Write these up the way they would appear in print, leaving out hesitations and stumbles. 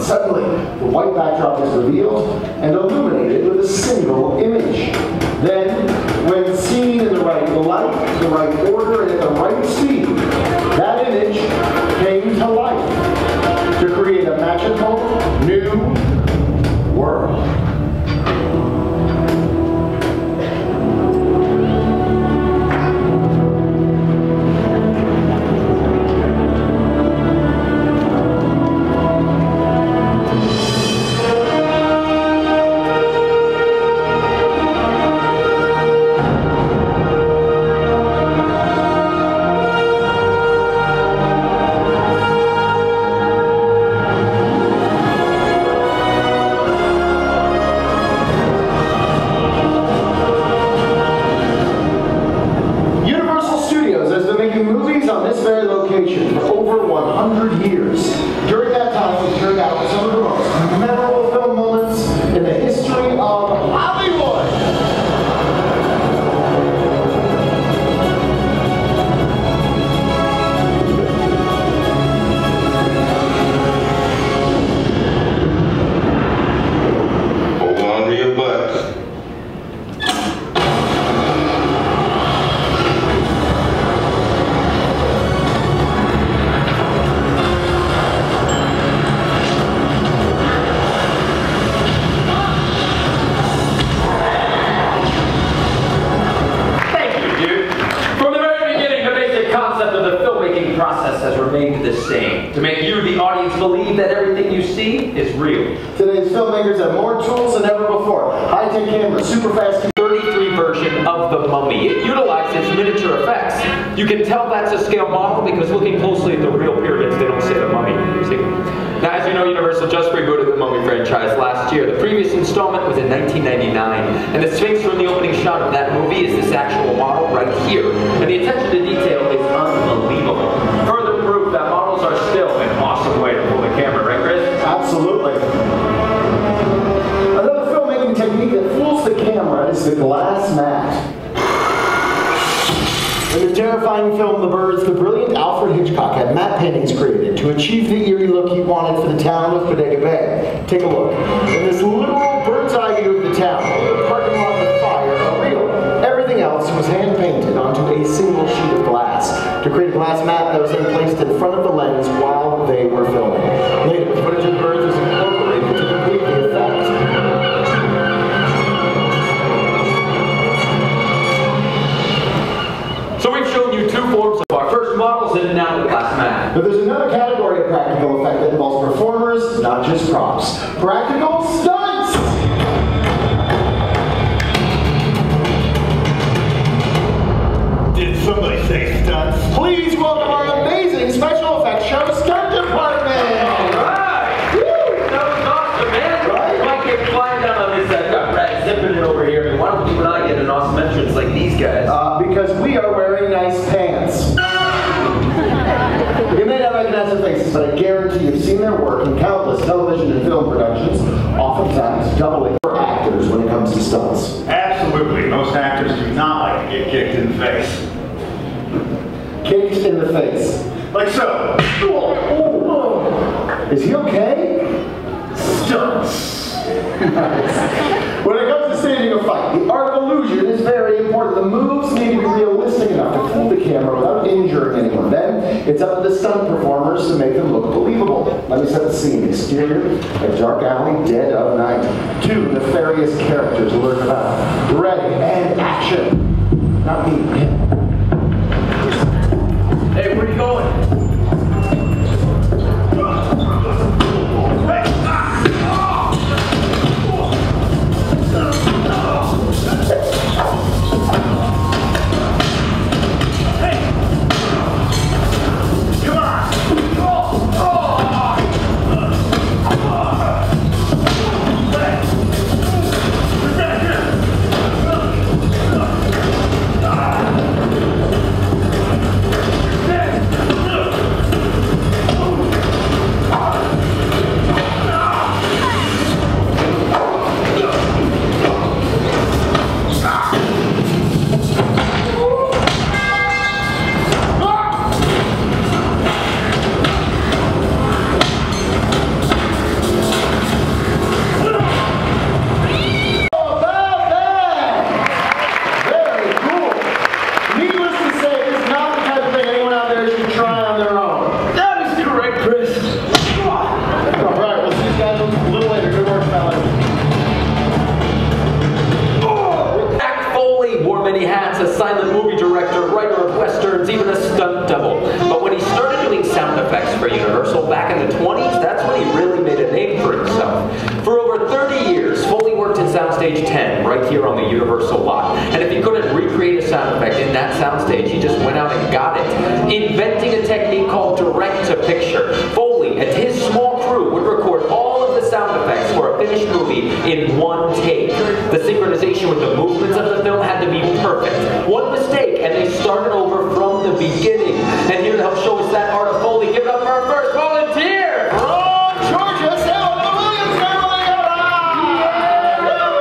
Suddenly, the white backdrop is revealed and illuminated with a single image. Then, when seen in the right light, the right order, and at the right speed, that image came to life to create a magical new world. On this very location for over 100 years. During that time, we turned out some of the most memorable film moments in the history of Hollywood. Hold on to your butts. Process has remained the same to make you, the audience, believe that everything you see is real. Today's filmmakers have more tools than ever before. High-tech cameras, super fast 33 version of The Mummy. It utilizes miniature effects. You can tell that's a scale model because looking closely at the real pyramids, they don't say The Mummy. See? Now, as you know, Universal just rebooted the Mummy franchise last year. The previous installment was in 1999, and the Sphinx from the opening shot of that movie is this actual model right here. And the attention to detail is unbelievable. Further proof that models are still an awesome way to pull the camera, right, Chris? Absolutely. Another filmmaking technique that fools the camera is the glass mat. In the terrifying film The Birds, the brilliant Alfred Hitchcock had matte paintings created to achieve the eerie look he wanted for the town of Bodega Bay. Take a look. In this literal bird's eye view of the town, the parking lot and the fire are real. Everything else was hand-painted onto a single sheet of glass to create a glass mat that was then placed in front of the lens while they were filming. Later, footage of the birds was incorporated to complete the effect. So we've shown you two forms of our first models and now the glass mat. But there's another category of practical effect that involves performers, not just props. Practical stunts! Did somebody say stunts? Please welcome our amazing special effects show stunt department! Alright! Woo! That was awesome, man! Right? Mike came flying down on this side, got Brad zipping it over here, and why don't you and I get an awesome entrance like these guys? Because we are wearing nice pants. You may not recognize their faces, but I guarantee you've seen their work in countless television and film productions, oftentimes doubling for actors when it comes to stunts. Absolutely. Most actors do not like to get kicked in the face. Kicked in the face. Like so. Is he okay? Stunts. When it comes to staging a fight, the art of illusion is very important. The moves need to be realistic enough to fool the camera without injuring anyone. Then, it's up to the stunt performers to make them look believable. Let me set the scene. Exterior, a dark alley, dead of night. Two nefarious characters lurk about. Ready, and action. Not me, him. Hey, where are you going? right here on the Universal lot. And if he couldn't recreate a sound effect in that soundstage, he just went out and got it, inventing a technique called direct-to-picture. Foley and his small crew would record all of the sound effects for a finished movie in one take. The synchronization with the movements of the film had to be perfect. One mistake, and they started over from the beginning. And here to help show us that art of Foley, give it up for our first volunteer! From Georgia, say hello to the Williams family!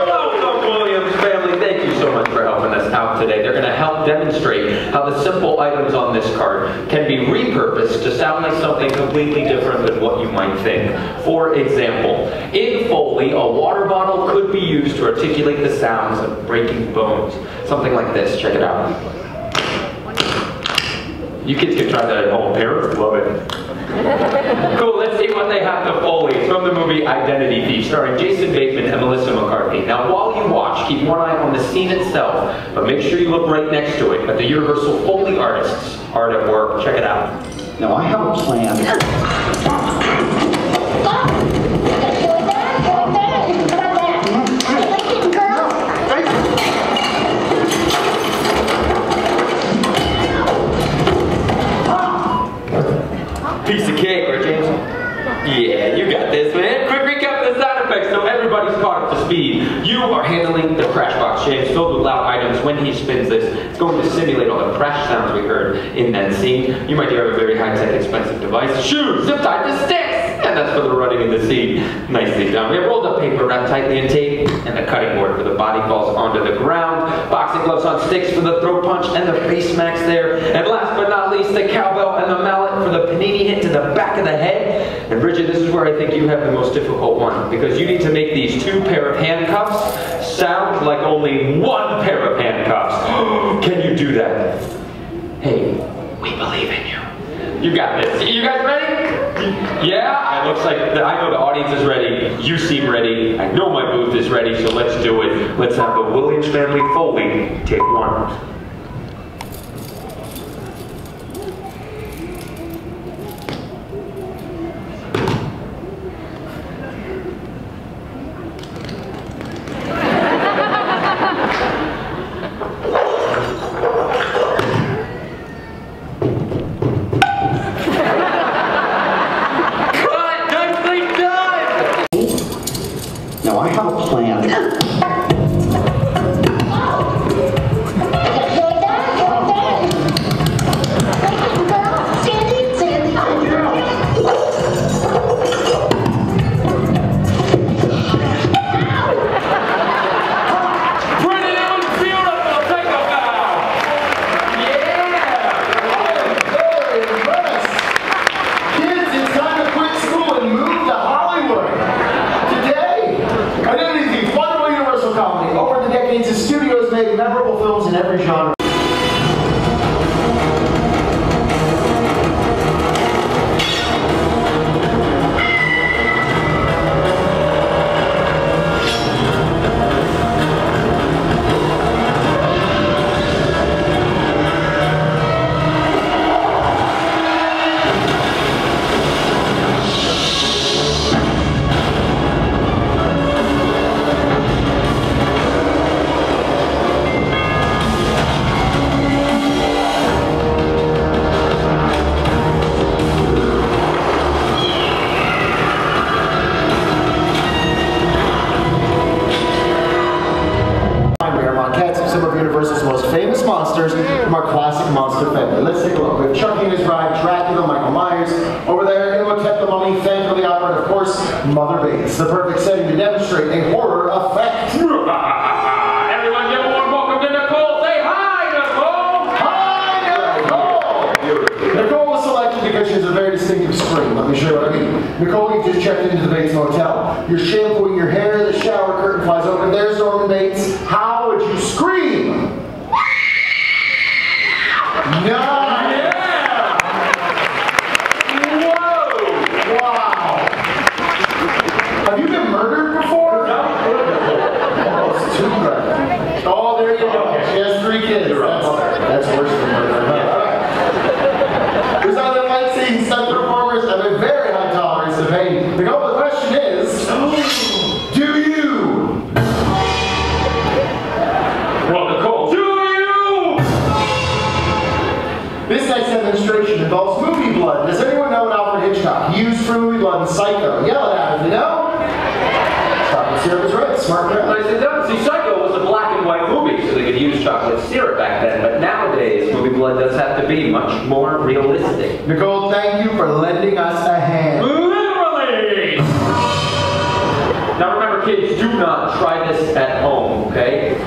Welcome, Williams family. Thank you so much for helping us out today. They're going to help demonstrate how the simple items on this card can be repurposed to sound like something completely different than what you might think. For example, in Foley, a water bottle could be used to articulate the sounds of breaking bones. Something like this. Check it out. You kids can try that at home. Parents love it. Cool, let's see what they have to Foley. It's from the movie Identity Thief, starring Jason Bateman and Melissa McCarthy. Now, while you watch, keep one eye on the scene itself, but make sure you look right next to it at the Universal Foley artists' art at work. Check it out. Now, I have a plan. Piece of cake, right, James? Yeah, you got this, man. Quick recap of the sound effects so everybody's caught up to speed. You are handling the crash box, James, filled with loud items. When he spins this, it's going to simulate all the crash sounds we heard in that scene. You might hear a very high-tech, expensive device. Shoes zip tied to sticks! And that's for the running in the scene. Nicely done. We have rolled up paper wrapped tightly in tape, and a cutting board for the body falls onto the ground. Boxing gloves on sticks for the throat punch and the face smacks there. And last but not least, the cowbell and the mallet for the panini hit to the back of the head. And Bridget, this is where I think you have the most difficult one, because you need to make these 2 pair of handcuffs sound like only 1 pair of handcuffs. Can you do that? Hey, we believe in you. You got this. You guys ready? Yeah? It looks like, I know the audience is ready. You seem ready. I know my booth is ready, so let's do it. Let's have the Williams family Foley take 1. Now, I have a plan. The studio has made memorable films in every genre. Universal's most famous monsters from our classic monster family. Let's take a look. We have Chucky and his bride, Dracula, Michael Myers. Over there, Imhotep the Mummy, Phantom of the Opera, and of course, Mother Bates. The perfect setting to demonstrate a horror effect. Everyone give a warm welcome to Nicole. Say hi, Nicole! Hi, Nicole! Nicole was selected because she has a very distinctive scream. Let me show you what I mean. Nicole, you just checked into the Bates Motel. You're shampooing your hair, the shower curtain flies open. There's Norman Bates. How would you scream? No! Yeah! Whoa! Wow! Have you been murdered before? No. Oh, it's too good. Oh, there you go. She has 3 kids. That's worse than murder. There's other fight scenes, stunt performers have a very high tolerance to pain. The question is, do you? Movie Blood and Psycho. Yell it out, you know? Chocolate syrup is right. Smart crowd. Nicely done. See, Psycho was a black and white movie, so they could use chocolate syrup back then. But nowadays, Movie Blood does have to be much more realistic. Nicole, thank you for lending us a hand. Literally! Now remember, kids, do not try this at home, okay?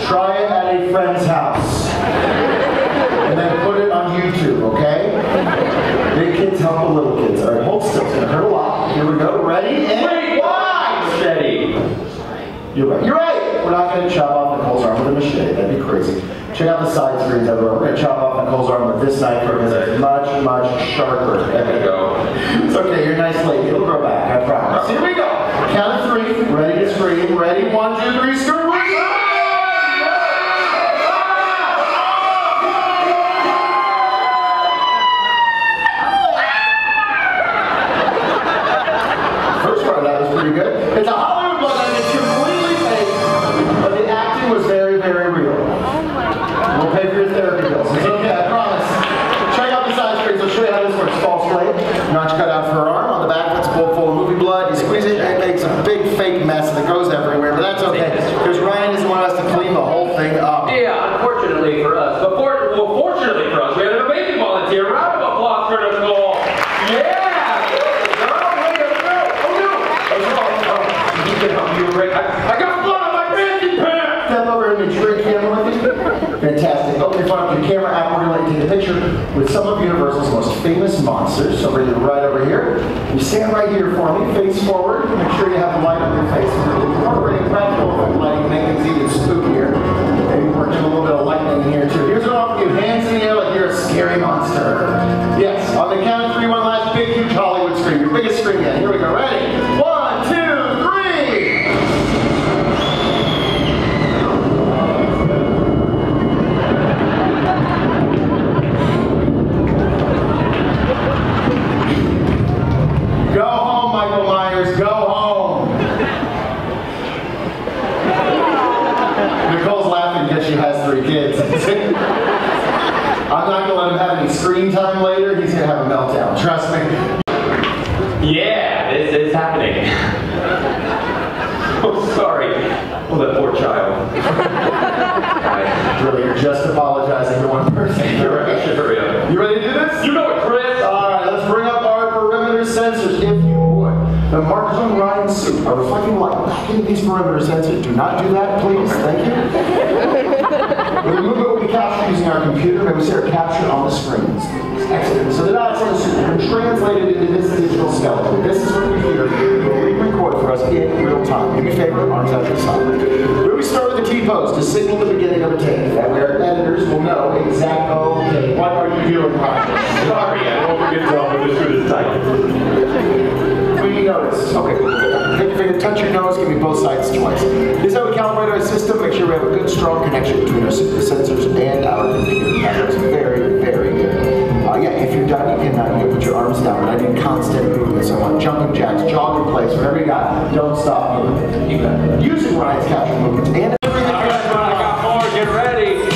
Try it at a friend's house. And then put it on YouTube, okay? Big kids help the little kids. All right, hold still. It's going to hurt a lot. Here we go. Ready? And Wait, why? Machete. You're right. You're right. We're not going to chop off Nicole's arm with a machete. That'd be crazy. Check out the side screens everywhere. We're going to chop off Nicole's arm with this knife because it's much, much sharper. There you go. It's okay. You're a nice lady. It'll grow back. I promise. Here we go. Count of 3. Ready to scream. Ready? 1, 2, 3. Scream. First part of that was pretty good. It's a Hollywood blood and it's completely fake, but the acting was very, very real. We'll pay for your therapy bills. It's okay, I promise. Check out the side screens. I'll show you how this works. False blade. Notch cut out for her arm. On the back, that's a bowl full of movie blood. You squeeze it, and it makes a big fake mess that goes everywhere, but that's okay, because Ryan doesn't want us to clean the whole thing up. Yeah, unfortunately for us. But fortunately for us, we had an amazing volunteer. Round of applause for Nicole. Yeah! I got blood on my fancy pants! Step over and make sure your camera with you. Fantastic. Open your phone up to your camera app. We're going to take a picture with some of Universal's most famous monsters. So we're going to right over here. You stand right here for me, face forward. Make sure you have the light on your face. We're incorporating practical lighting to make things even spookier. Maybe we're doing a little bit of lightning here too. Here's what I'll give you. Hands in the air like you're a scary monster. Yes. On the count of 3, one last big, huge Hollywood scream. Your biggest scream yet. Here we go. Ready? 1, 2, 3. Go home, Michael Myers, go home. Nicole's laughing because she has 3 kids. I'm not going to let him have any screen time later. He's going to have a meltdown, trust me. Yeah, it's happening. Oh, sorry. Oh, that poor child. Really, you're just apologizing to one person. You're right, sure, yeah. You ready to do this? You know it, Chris! All right, let's bring up our perimeter sensors, if you would. The markers on Ryan's suit are reflecting light back into these perimeter sensors. Do not do that, please. Thank you. The movement will be captured using our computer. May we see our capture on the screens. Excellent. So the dots on the suit have been translated into this digital skeleton. This is what the computer will record for us in real time. Do me a favor, arms out to the side. Where we start with the T-pose to signal the beginning of a take. That way our editors will know exactly, okay, what are you doing, Ryan? Sorry, I won't forget to help with this for this time. We notice. Okay, good. Take your finger, touch your nose, give me both sides twice. This is how we calibrate our system, make sure we have a good, strong connection between our sensors and our computer. That looks very, very good. Yeah, if you're done, you can put your arms down, but I need constant movement, so I want jumping jacks, jog in place, whatever you got, don't stop moving. Using Ryan's capture movements and everything. All right, I got more, get ready.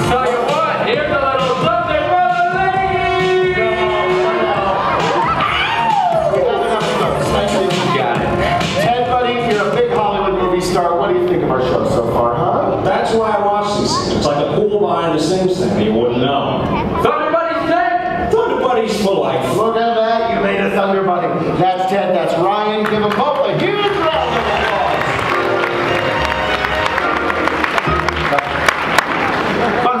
Tell you what, here's a little something for the ladies! Got it. Ted, buddy, you're a big Hollywood movie star. What do you think of our show so far, huh? That's why I watch these things. It's like a pool behind the Sims thing. You wouldn't know. Thunder Buddy's dead! Thunder Buddies for life. Look at that, you made a Thunder Buddy. That's Ted, that's Ryan. Give them both a huge round of applause.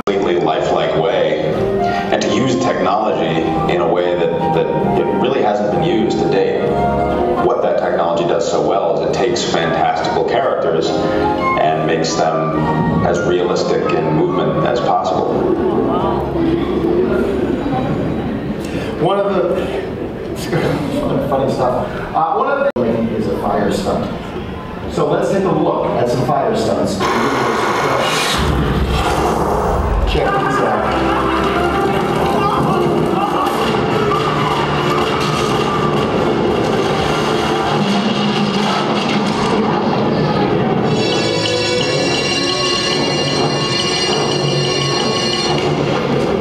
Completely lifelike way, and to use technology in a way that it really hasn't been used to date. What that technology does so well is it takes fantastical characters and makes them as realistic in movement as possible. One of the funny stuff. One of the is a fire stunt. So let's take a look at some fire stunts. Check these out.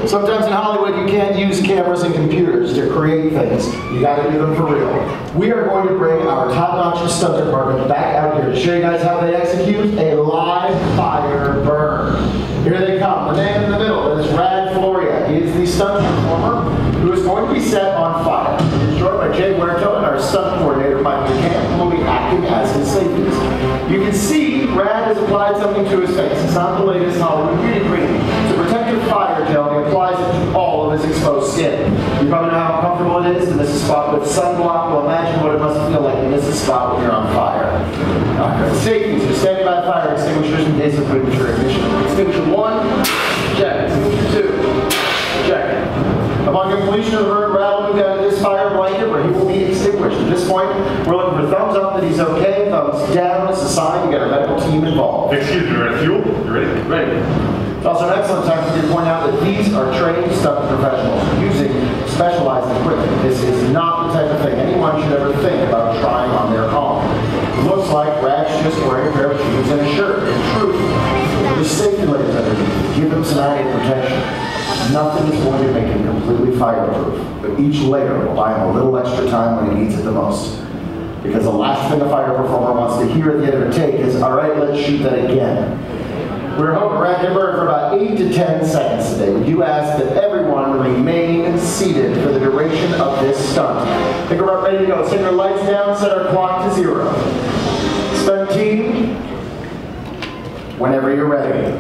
Sometimes in Hollywood you can't use cameras and computers to create things. You gotta do them for real. We are going to bring our top-notch stunt department back out here to show you guys how they execute a live fire burn. Here they come. The man in the middle is Rad Floria. He is the stunt performer who is going to be set on fire. He's joined by Jay Huerto and our stunt coordinator, Mike McCann, who will be acting as his safeties. You can see Rad has applied something to his face. It's not the latest Hollywood beauty cream. It's a protective fire gel. He applies it to all of his exposed skin. You probably know how comfortable it is to miss a spot with sunblock. Well, imagine what it must feel like to miss a spot when you're on fire. Safeties are standing by fire extinguishers in case of premature ignition. Extinguisher 1, check. Extinguisher 2, check. Upon completion of the burn, Rad will move down to this fire blanket where he will be extinguished. At this point, we're looking for thumbs up that he's okay, thumbs down is a sign you got a medical team involved. Excuse me, ready to fuel? You ready? Ready. It's also an excellent time for you to point out that these are trained stunt professionals using specialized equipment. This is not the type of thing anyone should ever think about trying on their own. It looks like Rad's just wearing a pair of jeans and a shirt. In truth, there's safety layers underneath. Give him some added protection. Nothing is going to make him completely fireproof, but each layer will buy him a little extra time when he needs it the most. Because the last thing a fire performer wants to hear at the end of a take is, all right, let's shoot that again. We're hoping Rad can burn for about 8 to 10 seconds today. We do ask that everyone remain seated for the duration of this stunt. I think we're about ready to go. Let's take our lights down, set our clock to 0. Stunt team, whenever you're ready.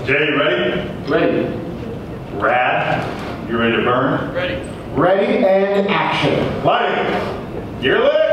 Jay, you ready? Ready. Rad, you ready to burn? Ready. Ready and action. Lighting. You're lit.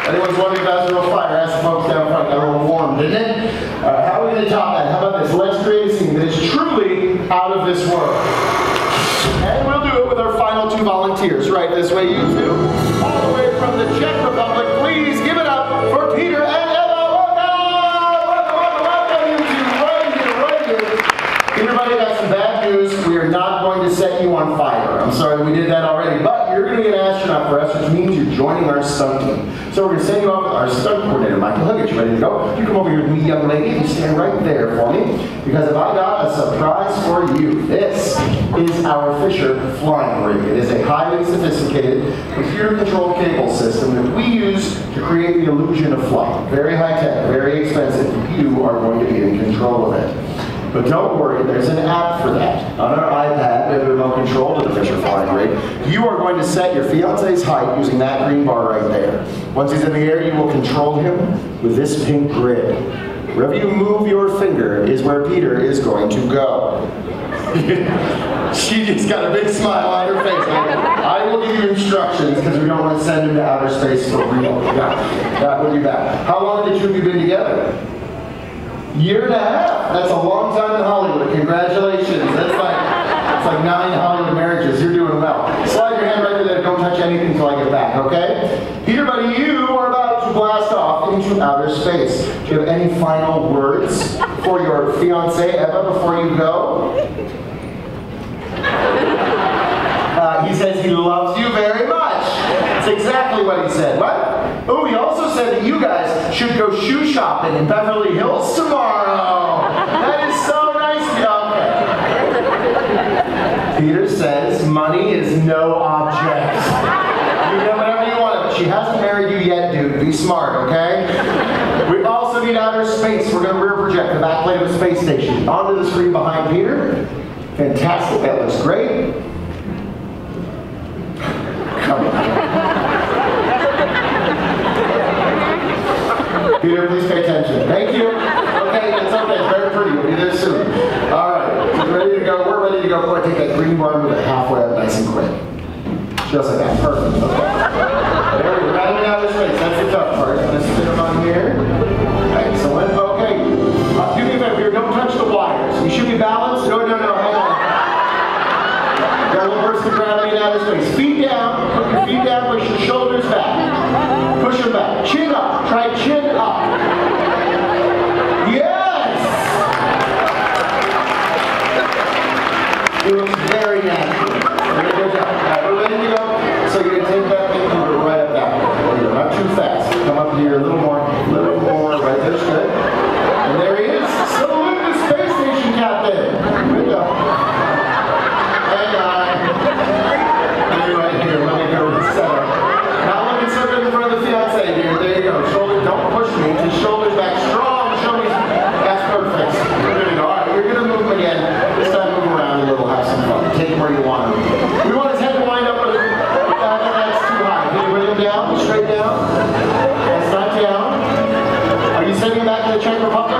Anyone's wondering if that's a real fire, ask the folks down front. Got a little warm, didn't it? How are we going to top that? How about this? Let's create a scene that is truly out of this world. And we'll do it with our final 2 volunteers. Right this way, you two. All the way from the Czech Republic, please give it up for Peter and Eva. Welcome, you two. Right here. Everybody got some bad news. We are not going to set you on fire. I'm sorry we did that already, but you're going to be an astronaut for us, which means you're joining our stunt team. So we're going to send you off with our stunt coordinator, Michael Huggett. You ready to go? You come over here with me, young lady, and stand right there for me, because if I got a surprise for you, this is our Fisher flying rig. It is a highly sophisticated, computer-controlled cable system that we use to create the illusion of flight. Very high-tech, very expensive. You are going to be in control of it. But don't worry, there's an app for that. On our iPad, we have a remote control to the Fisher flying rig. You are going to set your fiance's height using that green bar right there. Once he's in the air, you will control him with this pink grid. Wherever you move your finger is where Peter is going to go. She just got a big smile on her face. I will give you instructions because we don't want to send him to outer space for real. Yeah, we'll do that. How long did you have been together? Year and a half. That's a long time in Hollywood. Congratulations. That's like 9 Hollywood marriages. You're doing well. Slide your hand right there. Don't touch anything until I get back, okay? Peter, buddy, you are about to blast off into outer space. Do you have any final words for your fiancée, Eva, before you go? He says he loves you very much. That's exactly what he said. What? Oh, he also said that you guys should go shoe shopping in Beverly Hills tomorrow. That is so nice of you. Peter says money is no object. You get whatever you want, but she hasn't married you yet, dude. Be smart, okay? We also need outer space. We're going to rear project the back plate of the space station onto the screen behind Peter. Fantastic. That looks great. Come on. Peter, please pay attention. Thank you. Okay, it's okay. It's very pretty. We'll be there soon. All right. We're ready to go. We're ready to go. Boy, take that green bar and move it halfway up nice and quick. Just like that. Perfect. Okay. There we go. Rounding out this race. That's the tough part. Let's sit him on here. Right. Czech Republic.